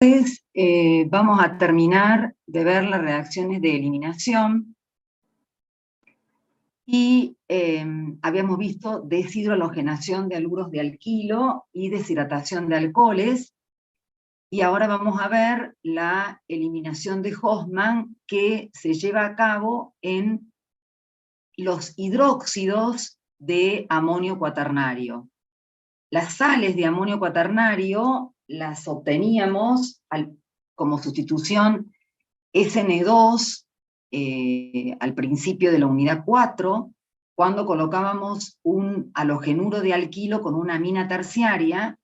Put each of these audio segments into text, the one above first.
Entonces, vamos a terminar de ver las reacciones de eliminación y habíamos visto deshidrohalogenación de haluro de alquilo y deshidratación de alcoholes, y ahora vamos a ver la eliminación de Hofmann que se lleva a cabo en los hidróxidos de amonio cuaternario. Las sales de amonio cuaternario las obteníamos como sustitución SN2 al principio de la unidad 4, cuando colocábamos un halogenuro de alquilo con una amina terciaria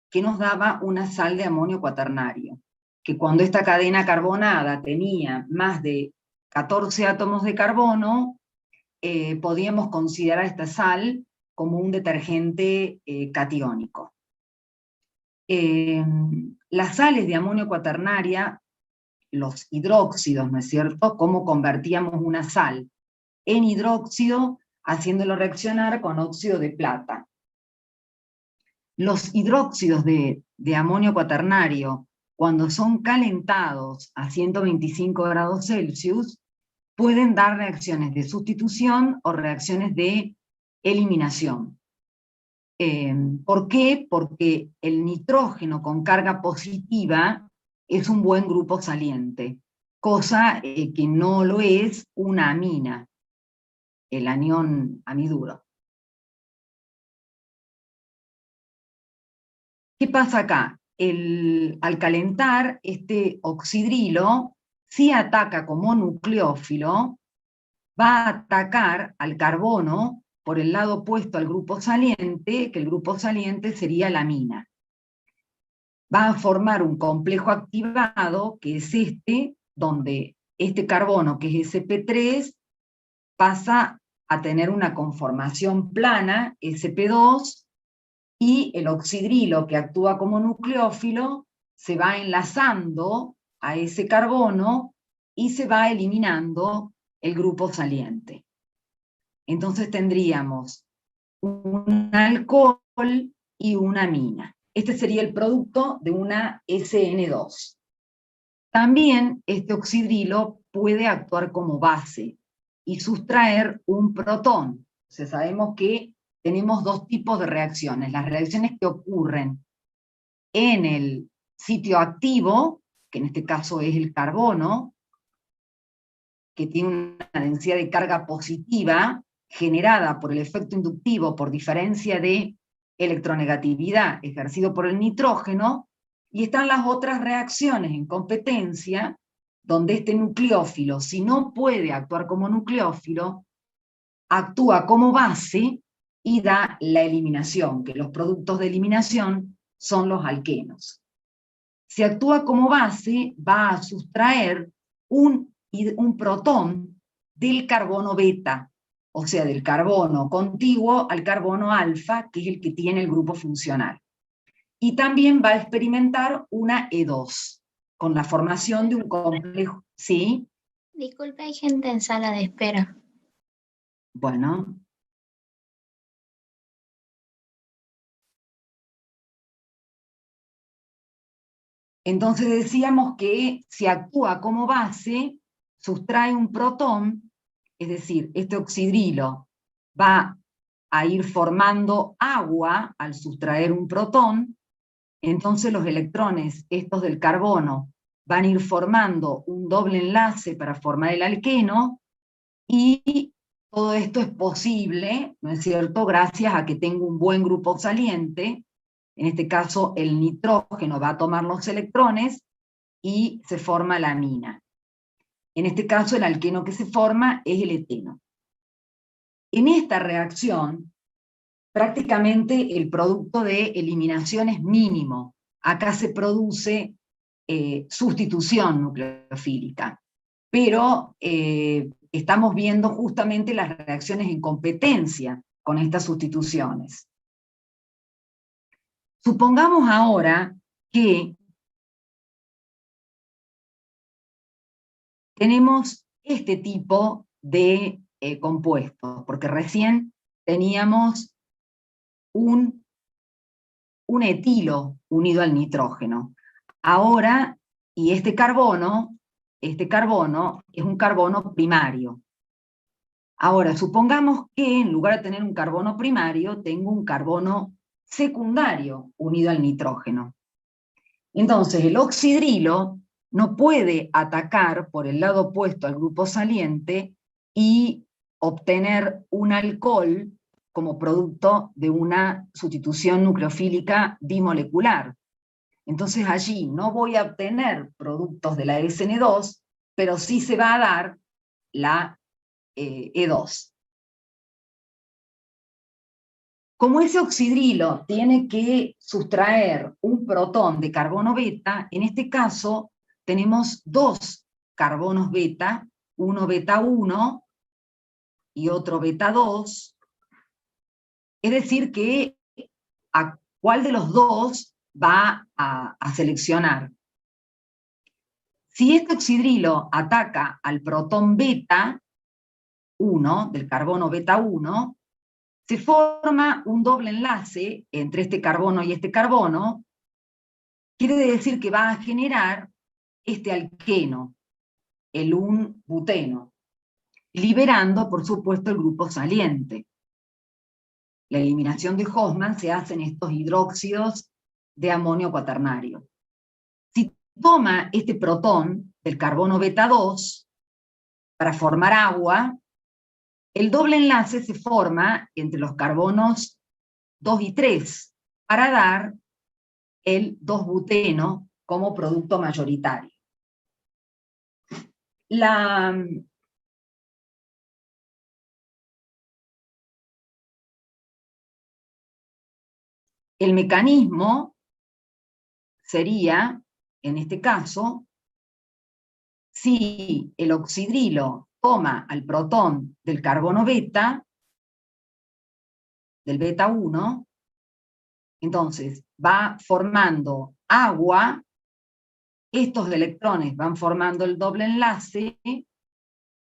que nos daba una sal de amonio cuaternario, que cuando esta cadena carbonada tenía más de 14 átomos de carbono, podíamos considerar esta sal como un detergente catiónico. Las sales de amonio cuaternaria, los hidróxidos, ¿no es cierto? Cómo convertíamos una sal en hidróxido haciéndolo reaccionar con óxido de plata. Los hidróxidos de amonio cuaternario, cuando son calentados a 125 grados Celsius, pueden dar reacciones de sustitución o reacciones de eliminación. ¿Por qué? Porque el nitrógeno con carga positiva es un buen grupo saliente, cosa que no lo es una amina, el anión amiduro. ¿Qué pasa acá? Al calentar, este oxidrilo, si ataca como nucleófilo, va a atacar al carbono por el lado opuesto al grupo saliente, que el grupo saliente sería la amina. Va a formar un complejo activado, que es este, donde este carbono, que es sp3, pasa a tener una conformación plana, sp2, y el oxidrilo, que actúa como nucleófilo, se va enlazando a ese carbono y se va eliminando el grupo saliente. Entonces tendríamos un alcohol y una amina. Este sería el producto de una SN2. También este oxidrilo puede actuar como base y sustraer un protón. O sea, sabemos que tenemos dos tipos de reacciones. Las reacciones que ocurren en el sitio activo, que en este caso es el carbono, que tiene una densidad de carga positiva generada por el efecto inductivo por diferencia de electronegatividad ejercido por el nitrógeno, y están las otras reacciones en competencia, donde este nucleófilo, si no puede actuar como nucleófilo, actúa como base y da la eliminación, que los productos de eliminación son los alquenos. Si actúa como base, va a sustraer un protón del carbono beta, o sea, del carbono contiguo al carbono alfa, que es el que tiene el grupo funcional. Y también va a experimentar una E2, con la formación de un complejo. ¿Sí? Disculpe, hay gente en sala de espera. Bueno. Entonces decíamos que si actúa como base, sustrae un protón, es decir, este oxidrilo va a ir formando agua al sustraer un protón, entonces los electrones, estos del carbono, van a ir formando un doble enlace para formar el alqueno, y todo esto es posible, ¿no es cierto?, gracias a que tengo un buen grupo saliente. En este caso el nitrógeno va a tomar los electrones y se forma la amina. En este caso el alqueno que se forma es el eteno. En esta reacción, prácticamente el producto de eliminación es mínimo. Acá se produce sustitución nucleofílica, pero estamos viendo justamente las reacciones en competencia con estas sustituciones. Supongamos ahora que tenemos este tipo de compuestos, porque recién teníamos un etilo unido al nitrógeno. Ahora, y este carbono es un carbono primario. Ahora, supongamos que en lugar de tener un carbono primario, tengo un carbono secundario unido al nitrógeno. Entonces, el oxidrilo no puede atacar por el lado opuesto al grupo saliente y obtener un alcohol como producto de una sustitución nucleofílica bimolecular. Entonces allí no voy a obtener productos de la SN2, pero sí se va a dar la E2. Como ese oxidrilo tiene que sustraer un protón de carbono beta, en este caso tenemos dos carbonos beta, uno beta 1 y otro beta 2, es decir que a cuál de los dos va a seleccionar. Si este oxidrilo ataca al protón beta 1, del carbono beta 1, se forma un doble enlace entre este carbono y este carbono, quiere decir que va a generar este alqueno, el 1-buteno, liberando, por supuesto, el grupo saliente. La eliminación de Hofmann se hace en estos hidróxidos de amonio cuaternario. Si toma este protón del carbono beta 2 para formar agua, el doble enlace se forma entre los carbonos 2 y 3 para dar el 2-buteno como producto mayoritario. El mecanismo sería, en este caso, si el oxidrilo toma al protón del carbono beta, del beta 1, entonces va formando agua, estos electrones van formando el doble enlace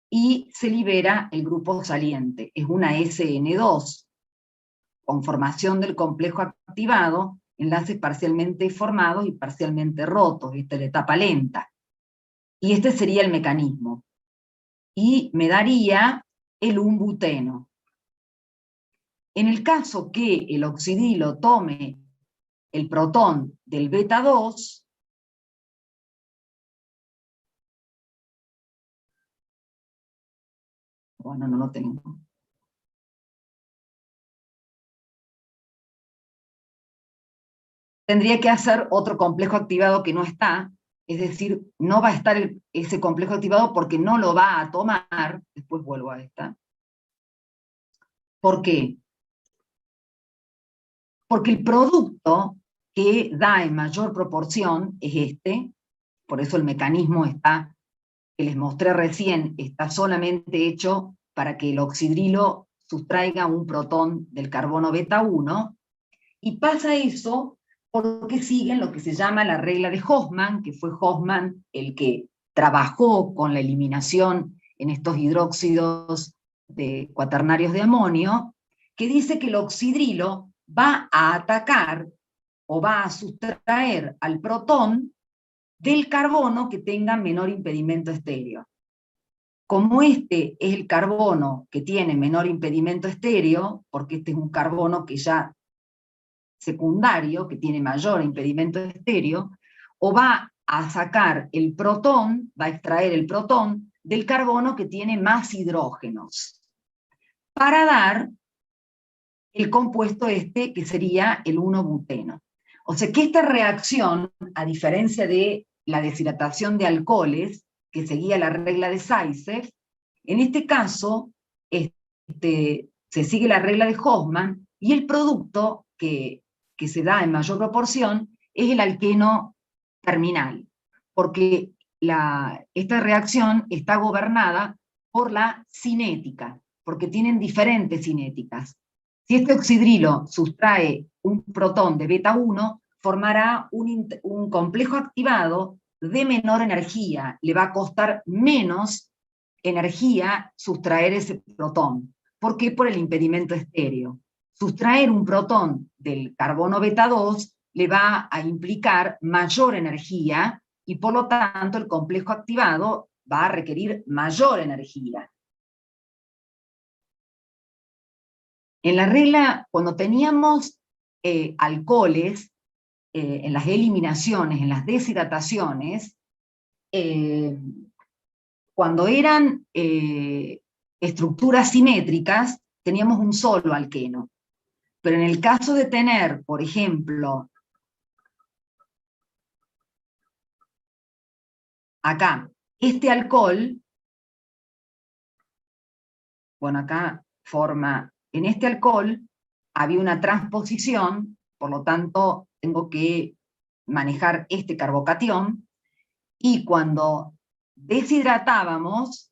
y se libera el grupo saliente. Es una SN2, con formación del complejo activado, enlaces parcialmente formados y parcialmente rotos, esta es la etapa lenta. Y este sería el mecanismo. Y me daría el 1-buteno. En el caso que el oxidrilo tome el protón del beta 2, bueno, no lo tengo. Tendría que hacer otro complejo activado que no está, es decir, no va a estar ese complejo activado porque no lo va a tomar, después vuelvo a esta. ¿Por qué? Porque el producto que da en mayor proporción es este, por eso el mecanismo está, que les mostré recién, está solamente hecho para que el oxidrilo sustraiga un protón del carbono beta 1, y pasa eso porque siguen lo que se llama la regla de Hofmann, que fue Hofmann el que trabajó con la eliminación en estos hidróxidos cuaternarios de amonio, que dice que el oxidrilo va a atacar o va a sustraer al protón del carbono que tenga menor impedimento estéreo. Como este es el carbono que tiene menor impedimento estéreo, porque este es un carbono que ya secundario, que tiene mayor impedimento estéreo, o va a sacar el protón, va a extraer el protón del carbono que tiene más hidrógenos, para dar el compuesto este que sería el 1-buteno. O sea que esta reacción, a diferencia de la deshidratación de alcoholes, que seguía la regla de Zaitsev, en este caso se sigue la regla de Hofmann, y el producto que se da en mayor proporción es el alqueno terminal, porque esta reacción está gobernada por la cinética, porque tienen diferentes cinéticas. Si este oxidrilo sustrae un protón de beta 1, formará un complejo activado de menor energía, le va a costar menos energía sustraer ese protón. ¿Por qué? Por el impedimento estéreo. Sustraer un protón del carbono beta 2 le va a implicar mayor energía y por lo tanto el complejo activado va a requerir mayor energía. En la regla, cuando teníamos alcoholes, en las eliminaciones, en las deshidrataciones, cuando eran estructuras simétricas, teníamos un solo alqueno. Pero en el caso de tener, por ejemplo, acá, este alcohol, bueno, acá forma, en este alcohol había una transposición, por lo tanto, tengo que manejar este carbocatión, y cuando deshidratábamos,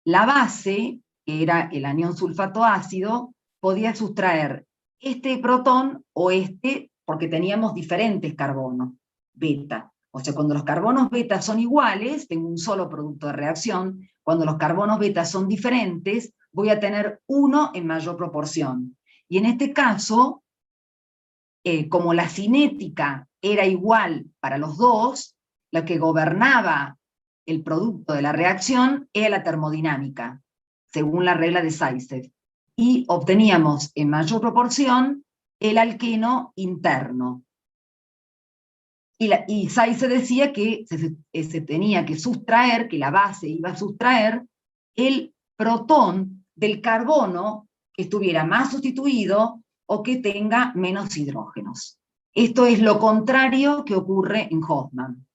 la base, que era el anión sulfato ácido, podía sustraer este protón o este, porque teníamos diferentes carbonos beta. O sea, cuando los carbonos beta son iguales, tengo un solo producto de reacción. Cuando los carbonos beta son diferentes, voy a tener uno en mayor proporción. Y en este caso, como la cinética era igual para los dos, lo que gobernaba el producto de la reacción era la termodinámica, según la regla de Zaitsev. Y obteníamos en mayor proporción el alqueno interno. Y Zaitsev decía que se tenía que sustraer, que la base iba a sustraer el protón del carbono que estuviera más sustituido o que tenga menos hidrógenos. Esto es lo contrario que ocurre en Hofmann.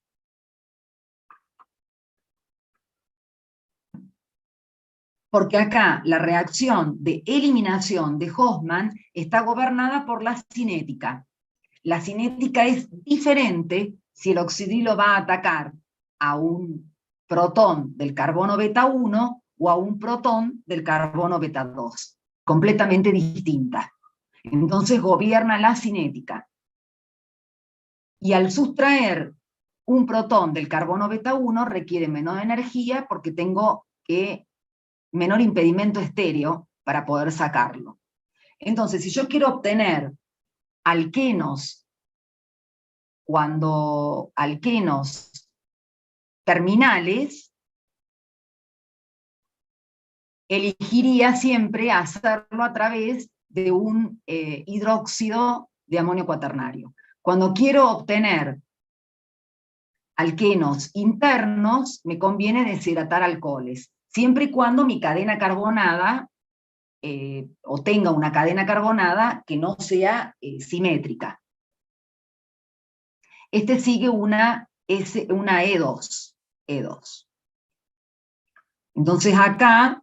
Porque acá la reacción de eliminación de Hofmann está gobernada por la cinética. La cinética es diferente si el oxidrilo va a atacar a un protón del carbono beta 1 o a un protón del carbono beta 2. Completamente distinta. Entonces gobierna la cinética. Y al sustraer un protón del carbono beta 1 requiere menor energía porque tengo que menor impedimento estéreo para poder sacarlo. Entonces, si yo quiero obtener alquenos, alquenos terminales, elegiría siempre hacerlo a través de un hidróxido de amonio cuaternario. Cuando quiero obtener alquenos internos, me conviene deshidratar alcoholes, siempre y cuando mi cadena carbonada o tenga una cadena carbonada que no sea simétrica. Este sigue una E2. E2. Entonces acá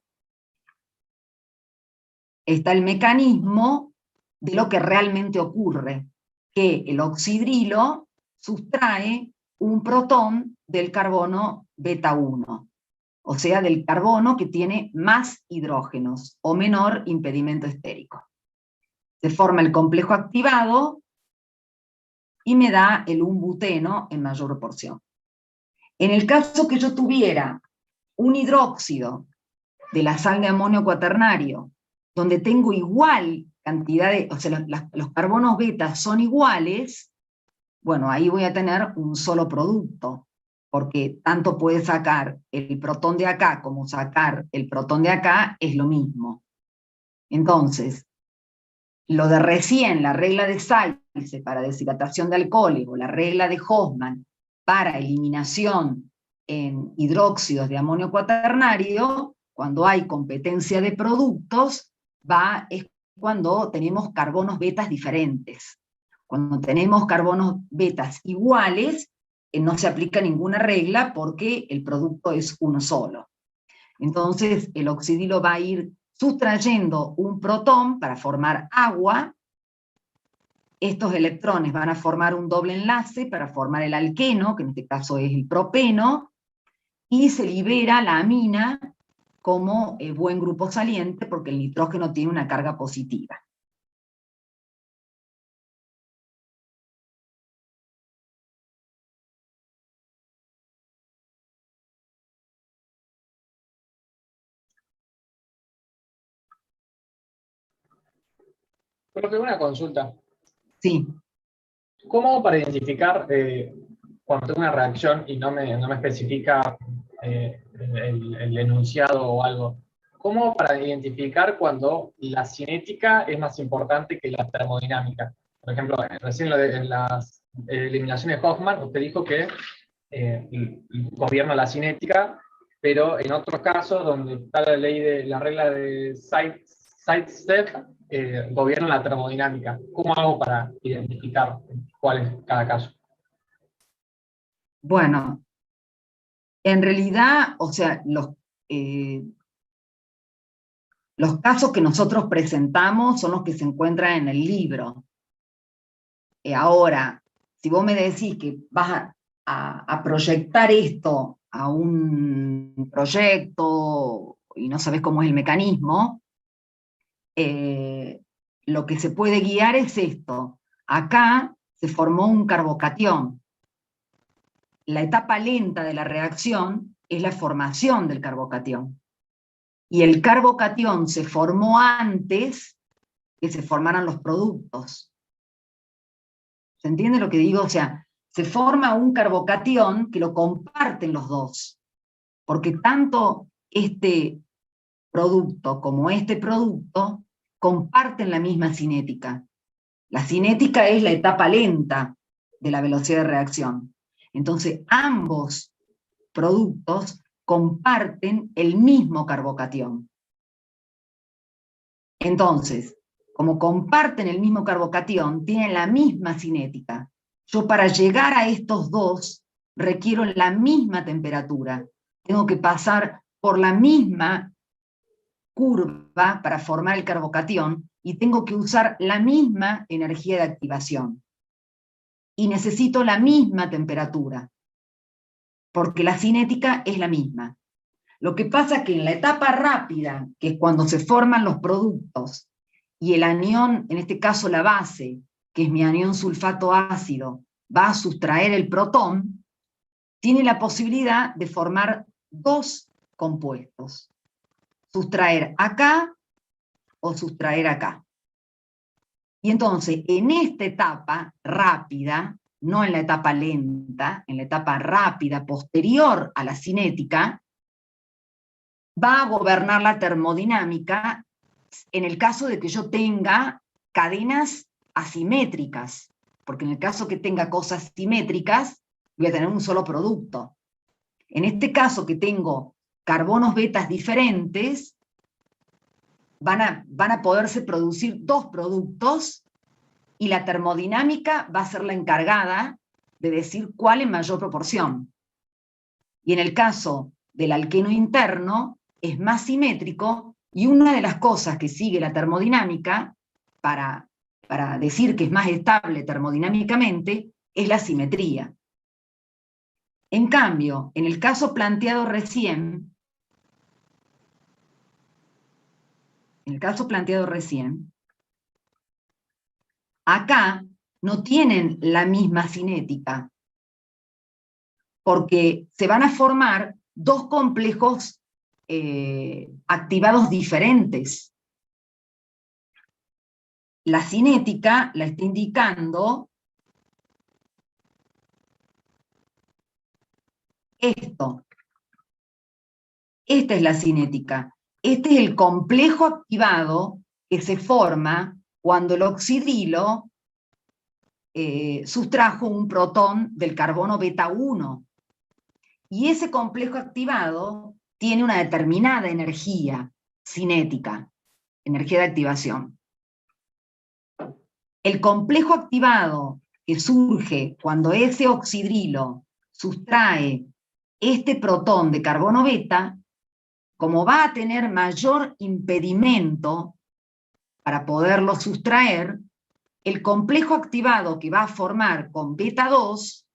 está el mecanismo de lo que realmente ocurre, que el oxidrilo sustrae un protón del carbono beta 1, o sea, del carbono que tiene más hidrógenos o menor impedimento estérico. Se forma el complejo activado y me da el 1-buteno en mayor proporción. En el caso que yo tuviera un hidróxido de la sal de amonio cuaternario, donde tengo igual cantidad de, o sea, los carbonos beta son iguales, bueno, ahí voy a tener un solo producto, porque tanto puede sacar el protón de acá como sacar el protón de acá es lo mismo. Entonces, lo de recién, la regla de Zaitsev para deshidratación de alcoholes, o la regla de Hofmann para eliminación en hidróxidos de amonio cuaternario, cuando hay competencia de productos, es cuando tenemos carbonos betas diferentes. Cuando tenemos carbonos betas iguales, no se aplica ninguna regla porque el producto es uno solo. Entonces, el oxidilo va a ir sustrayendo un protón para formar agua. Estos electrones van a formar un doble enlace para formar el alqueno, que en este caso es el propeno, y se libera la amina como buen grupo saliente porque el nitrógeno tiene una carga positiva. Creo que una consulta. Sí. ¿Cómo hago para identificar cuando tengo una reacción y no me especifica el enunciado o algo? ¿Cómo hago para identificar cuando la cinética es más importante que la termodinámica? Por ejemplo, recién en las eliminaciones de Hoffman, usted dijo que gobierna la cinética, pero en otros casos, donde está la regla de Sidestep, gobierna la termodinámica. ¿Cómo hago para identificar cuál es cada caso? Bueno, en realidad, o sea, los casos que nosotros presentamos son los que se encuentran en el libro. Ahora, si vos me decís que vas a proyectar esto a un proyecto y no sabés cómo es el mecanismo, lo que se puede guiar es esto. Acá se formó un carbocatión. La etapa lenta de la reacción es la formación del carbocatión. Y el carbocatión se formó antes que se formaran los productos. ¿Se entiende lo que digo? O sea, se forma un carbocatión que lo comparten los dos, porque tanto este producto como este producto comparten la misma cinética. La cinética es la etapa lenta de la velocidad de reacción. Entonces, ambos productos comparten el mismo carbocatión. Entonces, como comparten el mismo carbocatión, tienen la misma cinética. Yo para llegar a estos dos requiero la misma temperatura. Tengo que pasar por la misma curva para formar el carbocatión y tengo que usar la misma energía de activación. Y necesito la misma temperatura, porque la cinética es la misma. Lo que pasa es que en la etapa rápida, que es cuando se forman los productos, y el anión, en este caso la base, que es mi anión sulfato ácido, va a sustraer el protón, tiene la posibilidad de formar dos compuestos. Sustraer acá o sustraer acá. Y entonces, en esta etapa rápida, no en la etapa lenta, en la etapa rápida, posterior a la cinética, va a gobernar la termodinámica en el caso de que yo tenga cadenas asimétricas, porque en el caso que tenga cosas simétricas, voy a tener un solo producto. En este caso que tengo carbonos betas diferentes, van a poderse producir dos productos y la termodinámica va a ser la encargada de decir cuál en mayor proporción. Y en el caso del alqueno interno, es más simétrico, y una de las cosas que sigue la termodinámica, para decir que es más estable termodinámicamente, es la simetría. En cambio, en el caso planteado recién, acá no tienen la misma cinética, porque se van a formar dos complejos activados diferentes. La cinética la está indicando esto. Esta es la cinética. Este es el complejo activado que se forma cuando el oxidrilo sustrajo un protón del carbono beta 1. Y ese complejo activado tiene una determinada energía cinética, energía de activación. El complejo activado que surge cuando ese oxidrilo sustrae este protón de carbono beta, como va a tener mayor impedimento para poderlo sustraer, el complejo activado que va a formar con beta 2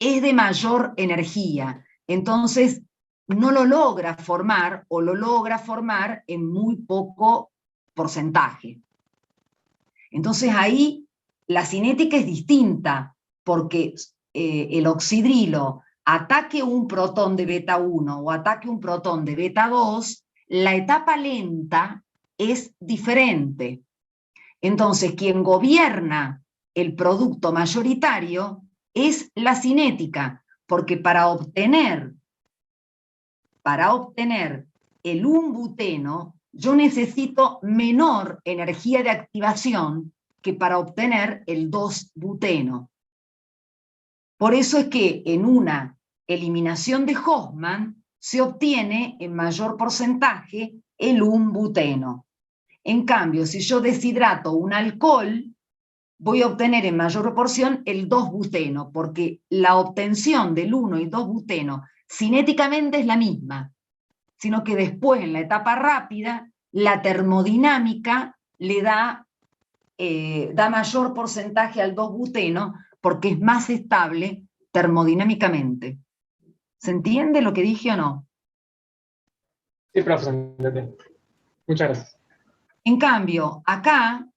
es de mayor energía. Entonces, no lo logra formar o lo logra formar en muy poco porcentaje. Entonces ahí la cinética es distinta, porque el oxidrilo ataque un protón de beta 1 o ataque un protón de beta 2, la etapa lenta es diferente. Entonces, quien gobierna el producto mayoritario es la cinética, porque para obtener el 1-buteno, yo necesito menor energía de activación que para obtener el 2-buteno. Por eso es que en una eliminación de Hofmann se obtiene en mayor porcentaje el 1-buteno. En cambio, si yo deshidrato un alcohol, voy a obtener en mayor proporción el 2-buteno, porque la obtención del 1 y 2-buteno cinéticamente es la misma, sino que después en la etapa rápida, la termodinámica le da mayor porcentaje al 2-buteno porque es más estable termodinámicamente. ¿Se entiende lo que dije o no? Sí, profesor, entendí. Muchas gracias. En cambio, acá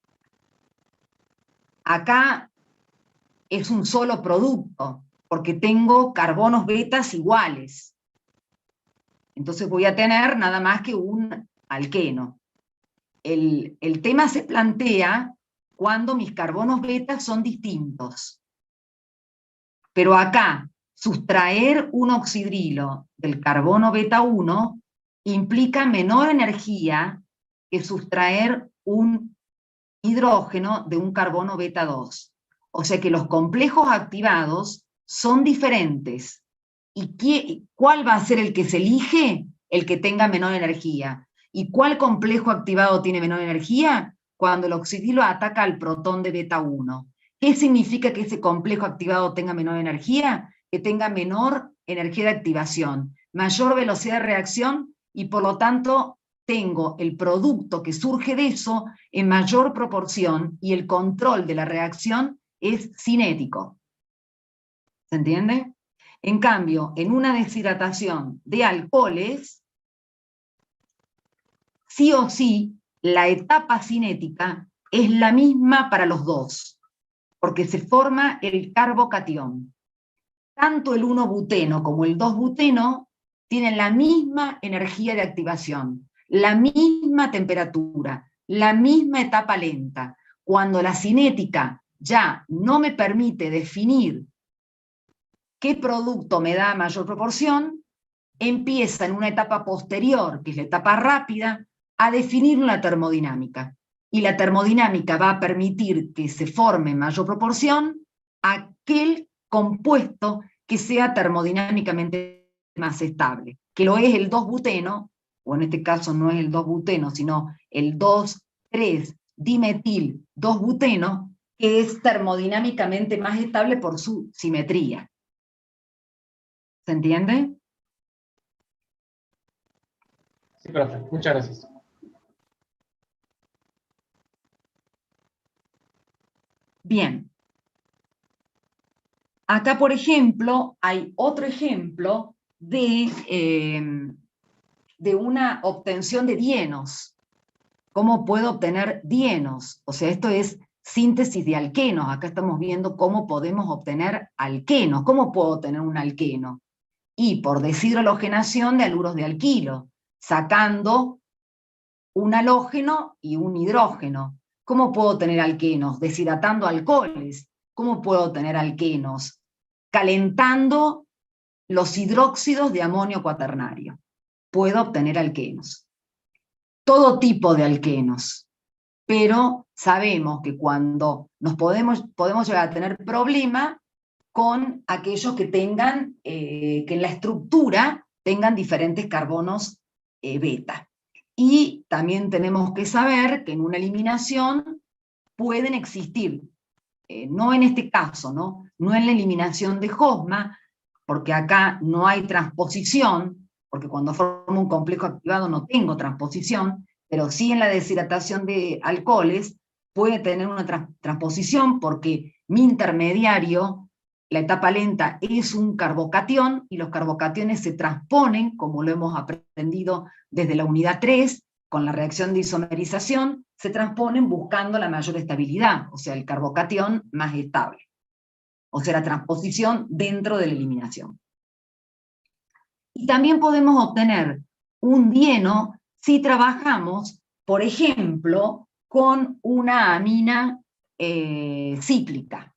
es un solo producto, porque tengo carbonos betas iguales. Entonces voy a tener nada más que un alqueno. El tema se plantea cuando mis carbonos betas son distintos. Pero acá, sustraer un oxidrilo del carbono beta 1 implica menor energía que sustraer un hidrógeno de un carbono beta 2. O sea que los complejos activados son diferentes. ¿Y cuál va a ser el que se elige? El que tenga menor energía. ¿Y cuál complejo activado tiene menor energía? Cuando el oxidrilo ataca al protón de beta 1. ¿Qué significa que ese complejo activado tenga menor energía? Que tenga menor energía de activación, mayor velocidad de reacción y por lo tanto tengo el producto que surge de eso en mayor proporción y el control de la reacción es cinético. ¿Se entiende? En cambio, en una deshidratación de alcoholes, sí o sí, la etapa cinética es la misma para los dos, porque se forma el carbocatión. Tanto el 1-buteno como el 2-buteno tienen la misma energía de activación, la misma temperatura, la misma etapa lenta. Cuando la cinética ya no me permite definir qué producto me da mayor proporción, empieza en una etapa posterior, que es la etapa rápida, a definir una termodinámica. Y la termodinámica va a permitir que se forme en mayor proporción aquel compuesto que sea termodinámicamente más estable, que lo es el 2-buteno, o en este caso no es el 2-buteno, sino el 2,3-dimetil-2-buteno, que es termodinámicamente más estable por su simetría. ¿Se entiende? Sí, profe, muchas gracias. Bien. Acá, por ejemplo, hay otro ejemplo de una obtención de dienos. ¿Cómo puedo obtener dienos? O sea, esto es síntesis de alquenos. Acá estamos viendo cómo podemos obtener alquenos. ¿Cómo puedo obtener un alqueno? Y por deshidrogenación de haluros de alquilo, sacando un halógeno y un hidrógeno. ¿Cómo puedo tener alquenos? Deshidratando alcoholes. ¿Cómo puedo tener alquenos? Calentando los hidróxidos de amonio cuaternario. Puedo obtener alquenos. Todo tipo de alquenos. Pero sabemos que cuando nos podemos llegar a tener problema con aquellos que tengan, que en la estructura tengan diferentes carbonos beta. Y también tenemos que saber que en una eliminación pueden existir, no en este caso, no en la eliminación de Hofmann, porque acá no hay transposición, porque cuando formo un complejo activado no tengo transposición, pero sí en la deshidratación de alcoholes puede tener una transposición porque mi intermediario, la etapa lenta, es un carbocatión y los carbocationes se transponen, como lo hemos aprendido desde la unidad 3, con la reacción de isomerización, se transponen buscando la mayor estabilidad, o sea, el carbocatión más estable. O sea, la transposición dentro de la eliminación. Y también podemos obtener un dieno si trabajamos, por ejemplo, con una amina cíclica,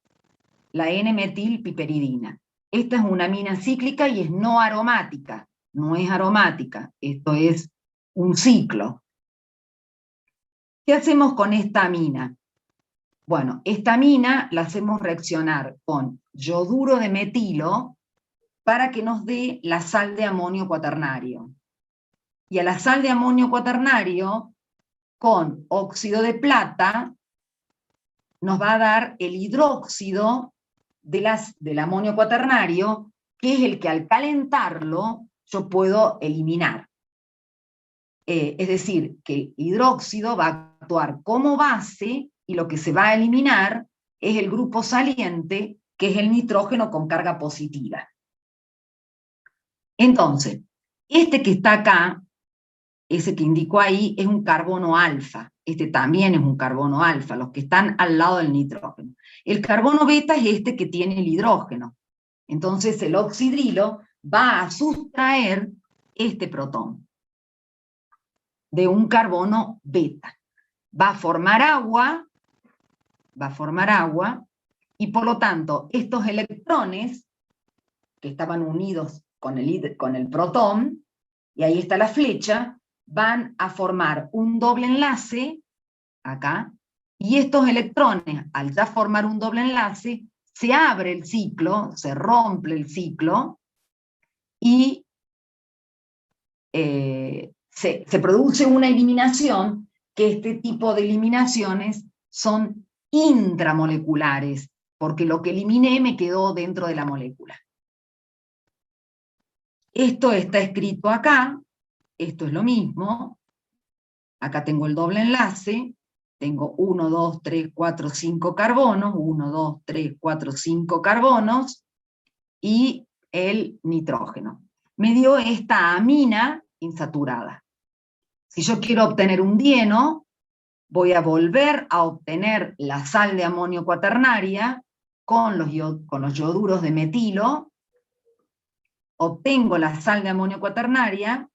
la N-metilpiperidina. Esta es una amina cíclica y es no aromática, no es aromática, esto es un ciclo. ¿Qué hacemos con esta amina? Bueno, esta amina la hacemos reaccionar con yoduro de metilo para que nos dé la sal de amonio cuaternario. Y a la sal de amonio cuaternario, con óxido de plata, nos va a dar el hidróxido del amonio cuaternario, que es el que al calentarlo yo puedo eliminar. Es decir, que el hidróxido va a actuar como base y lo que se va a eliminar es el grupo saliente, que es el nitrógeno con carga positiva. Entonces, este que está acá, ese que indicó ahí, es un carbono alfa. Este también es un carbono alfa, los que están al lado del nitrógeno. El carbono beta es este que tiene el hidrógeno. Entonces el oxidrilo va a sustraer este protón de un carbono beta. Va a formar agua, y por lo tanto estos electrones que estaban unidos con el protón, y ahí está la flecha, van a formar un doble enlace, acá, y estos electrones, al ya formar un doble enlace, se abre el ciclo, se rompe el ciclo, y se produce una eliminación, que este tipo de eliminaciones son intramoleculares, porque lo que eliminé me quedó dentro de la molécula. Esto está escrito acá, esto es lo mismo, acá tengo el doble enlace, tengo 1, 2, 3, 4, 5 carbonos, 1, 2, 3, 4, 5 carbonos, y el nitrógeno. Me dio esta amina insaturada. Si yo quiero obtener un dieno, voy a volver a obtener la sal de amonio cuaternaria con los yoduros de metilo, obtengo la sal de amonio cuaternaria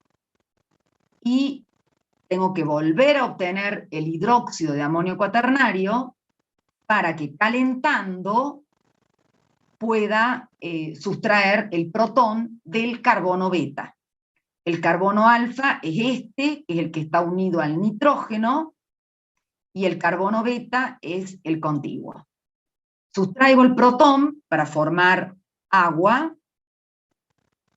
y tengo que volver a obtener el hidróxido de amonio cuaternario para que calentando pueda sustraer el protón del carbono beta. El carbono alfa es este, que es el que está unido al nitrógeno, y el carbono beta es el contiguo. Sustraigo el protón para formar agua,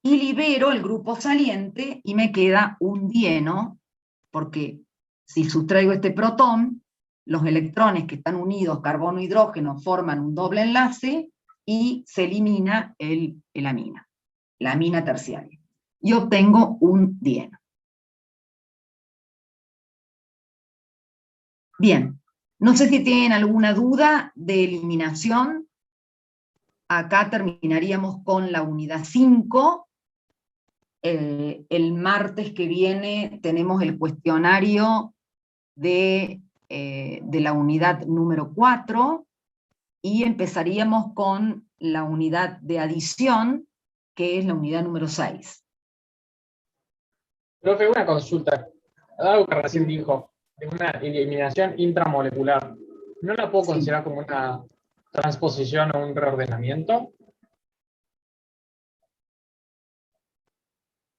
y libero el grupo saliente y me queda un dieno, porque si sustraigo este protón, los electrones que están unidos carbono-hidrógeno forman un doble enlace y se elimina la amina terciaria. Y obtengo un dieno. Bien, no sé si tienen alguna duda de eliminación. Acá terminaríamos con la unidad 5. El martes que viene tenemos el cuestionario de la unidad número 4, y empezaríamos con la unidad de adición, que es la unidad número 6. Profe, una consulta. Algo que recién dijo, de una eliminación intramolecular. ¿No la puedo considerar como una transposición o un reordenamiento?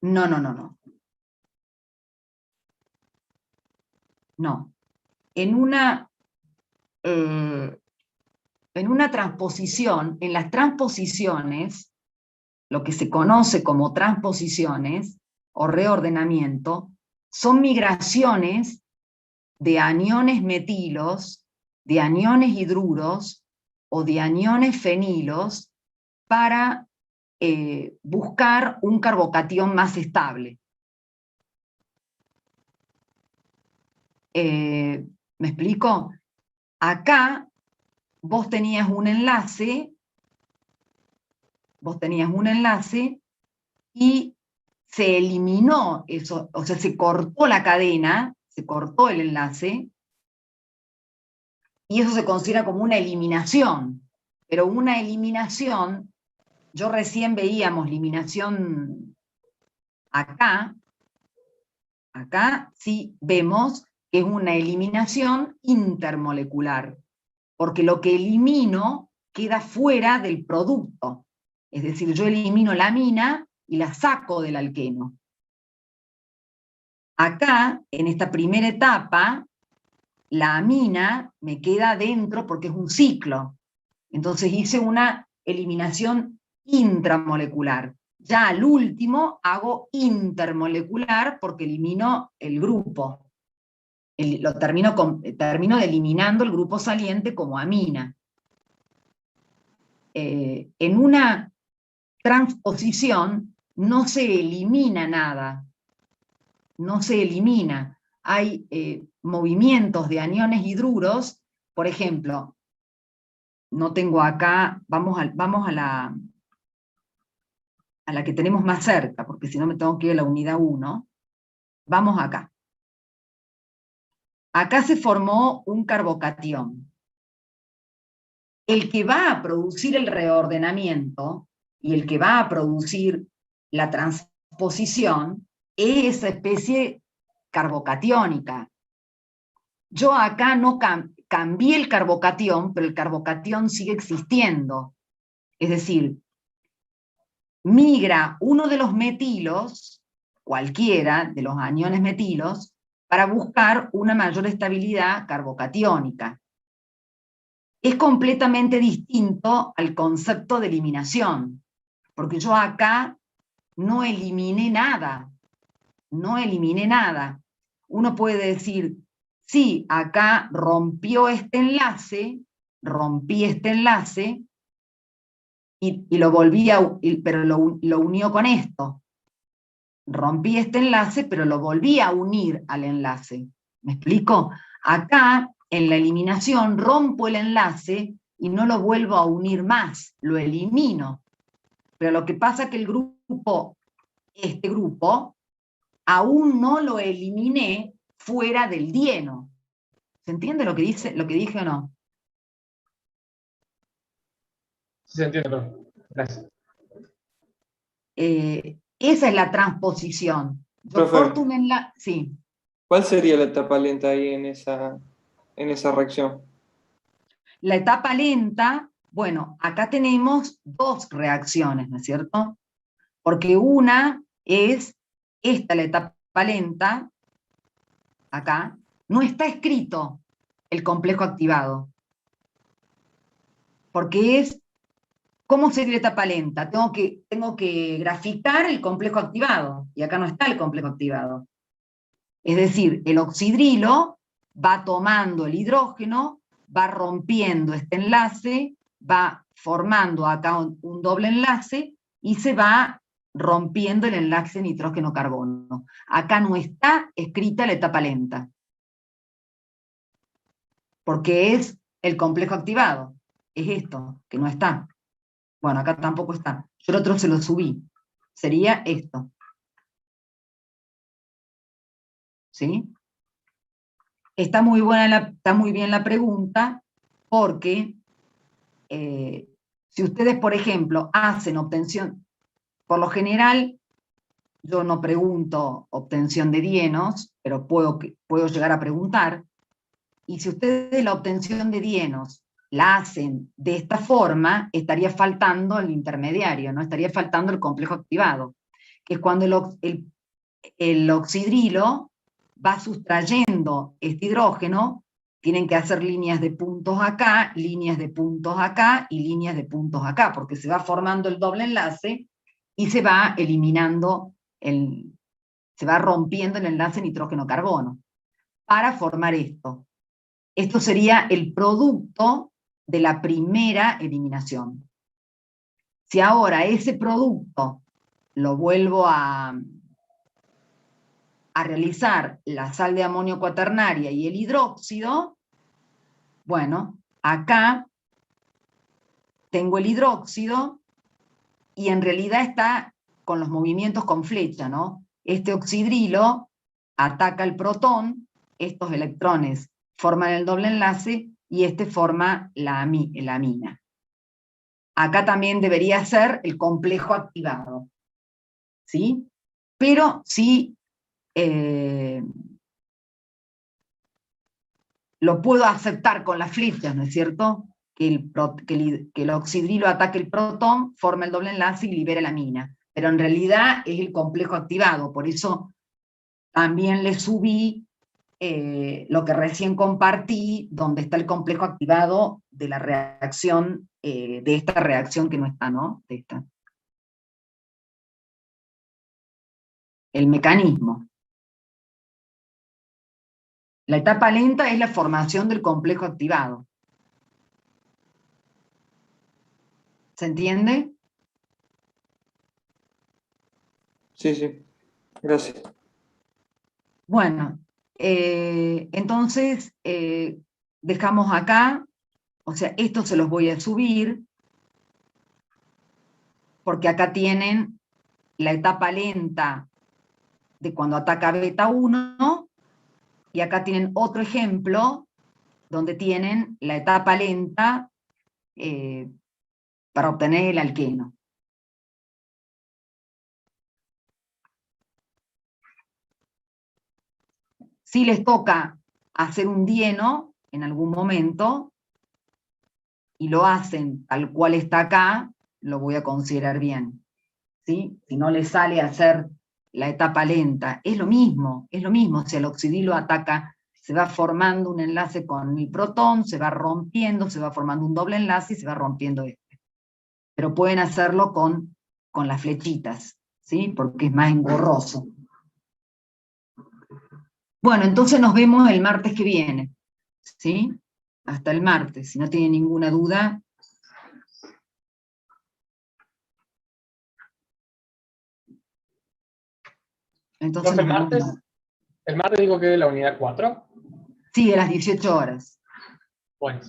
No. No. En una transposición, en las transposiciones, lo que se conoce como transposiciones o reordenamiento, son migraciones de aniones metilos, de aniones hidruros o de aniones fenilos para buscar un carbocatión más estable. ¿Me explico? Acá vos tenías un enlace y se eliminó eso, o sea, se cortó la cadena, se cortó el enlace, y eso se considera como una eliminación. Pero una eliminación, yo recién veíamos eliminación acá sí vemos que es una eliminación intermolecular, porque lo que elimino queda fuera del producto. Es decir, yo elimino la amina y la saco del alqueno. Acá, en esta primera etapa, la amina me queda dentro porque es un ciclo. Entonces hice una eliminación intramolecular. Ya al último hago intermolecular porque elimino el grupo. Termino eliminando el grupo saliente como amina. En una transposición no se elimina nada, no se elimina. Hay movimientos de aniones hidruros, por ejemplo, no tengo acá, vamos a la que tenemos más cerca, porque si no me tengo que ir a la unidad 1, vamos acá. Acá se formó un carbocatión. El que va a producir el reordenamiento y el que va a producir la transposición es esa especie carbocatiónica. Yo acá no cambié el carbocatión, pero el carbocatión sigue existiendo. Es decir, migra uno de los metilos, cualquiera de los aniones metilos, para buscar una mayor estabilidad carbocatiónica. Es completamente distinto al concepto de eliminación, porque yo acá no eliminé nada, no eliminé nada. Uno puede decir, sí, acá rompió este enlace, rompí este enlace, y lo volví pero lo unió con esto. Rompí este enlace, pero lo volví a unir al enlace. ¿Me explico? Acá, en la eliminación, rompo el enlace y no lo vuelvo a unir más, lo elimino. Pero lo que pasa es que este grupo, aún no lo eliminé fuera del dieno. ¿Se entiende lo que dije o no? Sí, se entiende, profe. Gracias. Esa es la transposición. Yo Profe, corto un enlace. Sí. ¿cuál sería la etapa lenta ahí en esa reacción? La etapa lenta, bueno, acá tenemos dos reacciones, ¿no es cierto? Porque una es esta, la etapa lenta, acá, no está escrito el complejo activado. Porque es, ¿cómo sería la etapa lenta? Tengo que graficar el complejo activado, y acá no está el complejo activado. Es decir, el oxidrilo va tomando el hidrógeno, va rompiendo este enlace, va formando acá un doble enlace, y se va rompiendo el enlace nitrógeno-carbono. Acá no está escrita la etapa lenta, porque es el complejo activado. Es esto, que no está. Bueno, acá tampoco está. Yo el otro se lo subí. Sería esto. ¿Sí? Está muy bien la pregunta, porque si ustedes, por ejemplo, hacen obtención, por lo general, yo no pregunto obtención de dienos, pero puedo llegar a preguntar, y si ustedes la obtención de dienos la hacen de esta forma, estaría faltando el intermediario, ¿no? Estaría faltando el complejo activado, que es cuando el oxidrilo va sustrayendo este hidrógeno. Tienen que hacer líneas de puntos acá, líneas de puntos acá y líneas de puntos acá, porque se va formando el doble enlace y se va eliminando, se va rompiendo el enlace nitrógeno-carbono para formar esto. Esto sería el producto de la primera eliminación. Si ahora ese producto lo vuelvo a realizar la sal de amonio cuaternaria y el hidróxido, bueno, acá tengo el hidróxido y en realidad está con los movimientos con flecha, ¿no? Este oxidrilo ataca el protón, estos electrones forman el doble enlace y este forma la amina. Acá también debería ser el complejo activado, ¿sí? Pero sí, lo puedo aceptar con las flechas, ¿no es cierto? Que el oxidrilo ataque el protón, forma el doble enlace y libera la amina. Pero en realidad es el complejo activado, por eso también le subí lo que recién compartí, donde está el complejo activado de la reacción, de esta reacción que no está, ¿no? De esta. El mecanismo. La etapa lenta es la formación del complejo activado. ¿Se entiende? Sí, sí. Gracias. Bueno, entonces dejamos acá, o sea, esto se los voy a subir, porque acá tienen la etapa lenta de cuando ataca beta 1, y acá tienen otro ejemplo donde tienen la etapa lenta para obtener el alqueno. Si les toca hacer un dieno en algún momento, y lo hacen tal cual está acá, lo voy a considerar bien. ¿Sí? Si no les sale hacer la etapa lenta, es lo mismo, si el oxidilo ataca, se va formando un enlace con el protón, se va rompiendo, se va formando un doble enlace y se va rompiendo este. Pero pueden hacerlo con las flechitas, ¿sí? Porque es más engorroso. Bueno, entonces nos vemos el martes que viene, ¿sí? Hasta el martes, si no tienen ninguna duda. Entonces Profe, el martes digo que es la unidad 4. Sí, a las 18 horas. Bueno,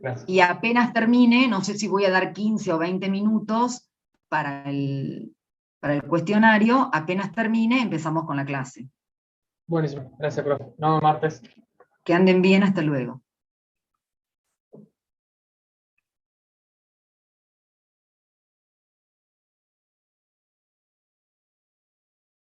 gracias. Y apenas termine, no sé si voy a dar 15 o 20 minutos para el cuestionario, apenas termine empezamos con la clase. Buenísimo, gracias, profe. No, martes. Que anden bien, hasta luego.